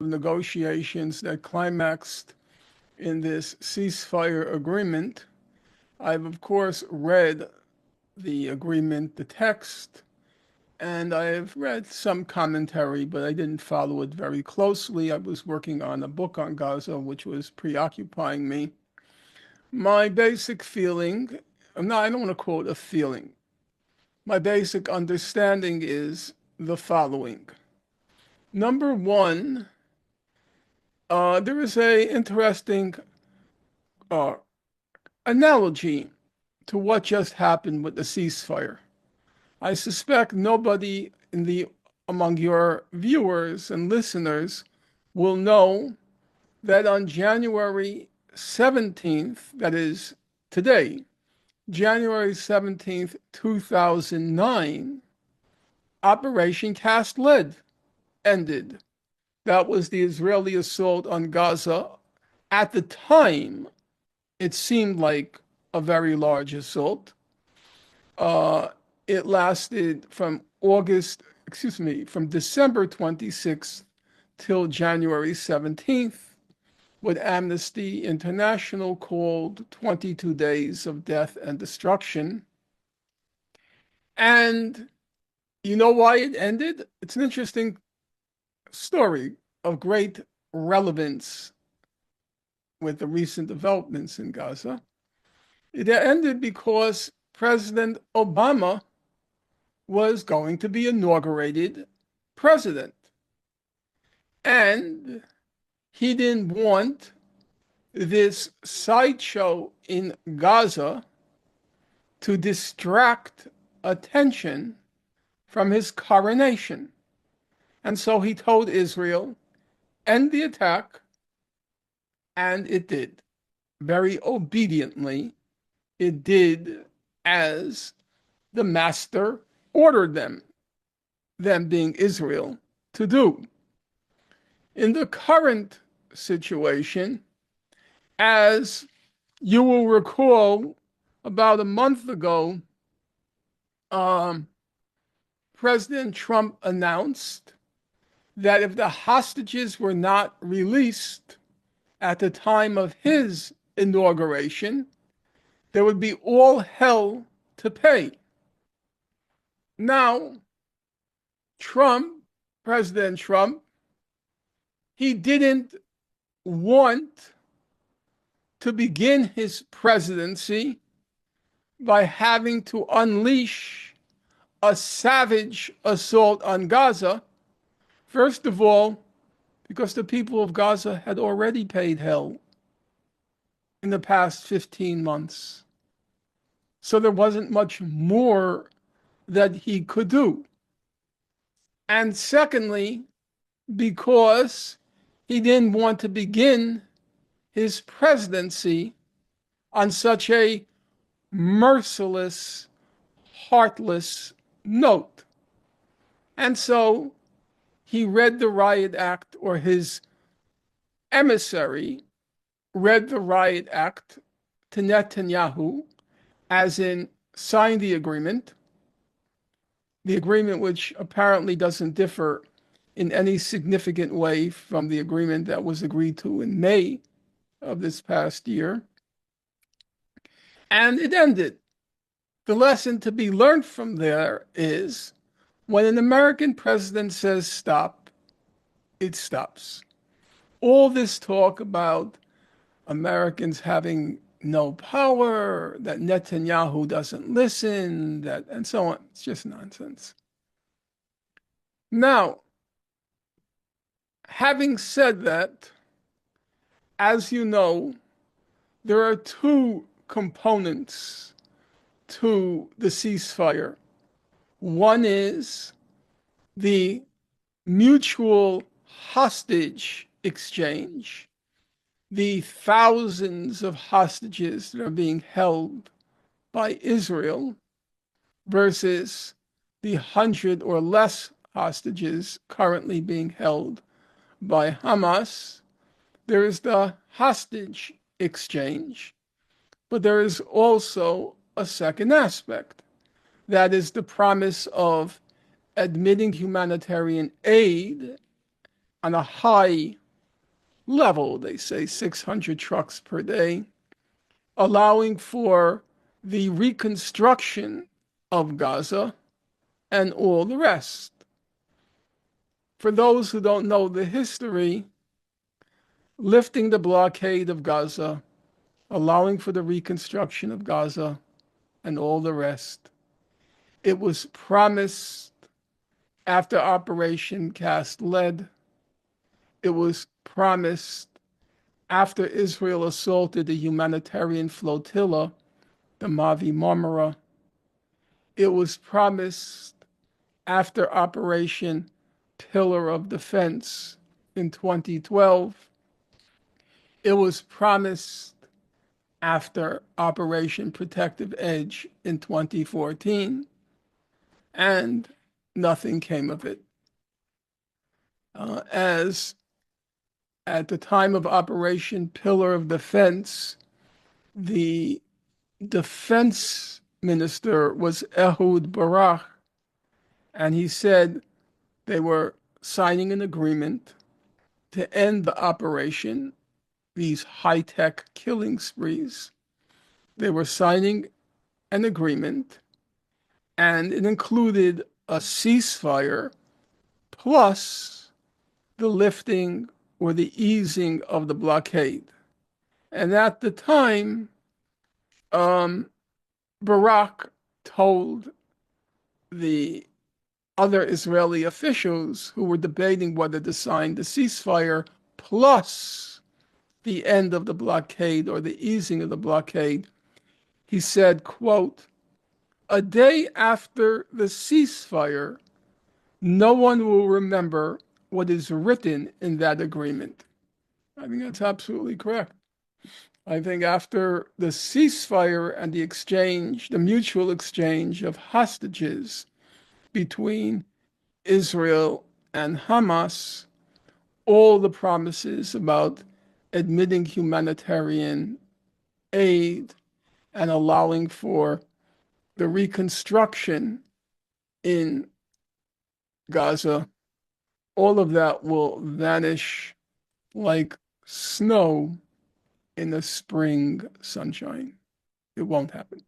negotiations that climaxed in this ceasefire agreement. I've, of course, read the agreement, the text, and I've read some commentary, but I didn't follow it very closely. I was working on a book on Gaza, which was preoccupying me. My basic feeling, I don't want to quote a feeling. My basic understanding is the following. Number one, there is a interesting analogy to what just happened with the ceasefire. I suspect nobody among your viewers and listeners will know that on January 17th, that is today, January 17th, 2009, Operation Cast Lead ended. That was the Israeli assault on Gaza. At the time, it seemed like a very large assault. It lasted from December 26th till January 17th, what Amnesty International called 22 days of death and destruction. And you know why it ended? It's an interesting story of great relevance with the recent developments in Gaza. It ended because President Obama was going to be inaugurated president. And he didn't want this sideshow in Gaza to distract attention from his coronation. And so he told Israel, end the attack, and it did. Very obediently, it did as the master ordered them being Israel, to do. In the current situation, as you will recall, about a month ago, President Trump announced that if the hostages were not released at the time of his inauguration, there would be all hell to pay. Now, President Trump, he didn't want to begin his presidency by having to unleash a savage assault on Gaza. First of all, because the people of Gaza had already paid hell in the past 15 months. So there wasn't much more that he could do. And secondly, because he didn't want to begin his presidency on such a merciless, heartless note. And so he read the Riot Act, or his emissary read the Riot Act to Netanyahu, as in signed the agreement which apparently doesn't differ in any significant way from the agreement that was agreed to in May of this past year. And it ended. The lesson to be learned from there is when an American president says stop, it stops. All this talk about Americans having no power, that Netanyahu doesn't listen, and so on, it's just nonsense. Now, having said that, as you know, there are two components to the ceasefire. One is the mutual hostage exchange, the thousands of hostages that are being held by Israel versus the 100 or less hostages currently being held by Hamas. There is the hostage exchange, but there is also a second aspect. That is the promise of admitting humanitarian aid on a high level, they say 600 trucks per day, allowing for the reconstruction of Gaza and all the rest. For those who don't know the history, lifting the blockade of Gaza, allowing for the reconstruction of Gaza and all the rest, it was promised after Operation Cast Lead. It was promised after Israel assaulted the humanitarian flotilla, the Mavi Marmara. It was promised after Operation Pillar of Defense in 2012. It was promised after Operation Protective Edge in 2014, and nothing came of it. As at the time of Operation Pillar of Defense, the defense minister was Ehud Barak, and he said they were signing an agreement to end the operation, these high-tech killing sprees. They were signing an agreement, and it included a ceasefire plus the lifting or the easing of the blockade. And at the time, Barak told the other Israeli officials who were debating whether to sign the ceasefire plus the end of the blockade or the easing of the blockade, he said, quote, "A day after the ceasefire, no one will remember what is written in that agreement." I think that's absolutely correct. I think after the ceasefire and the exchange, the mutual exchange of hostages between Israel and Hamas, all the promises about admitting humanitarian aid and allowing for the reconstruction in Gaza, all of that will vanish like snow in the spring sunshine. It won't happen.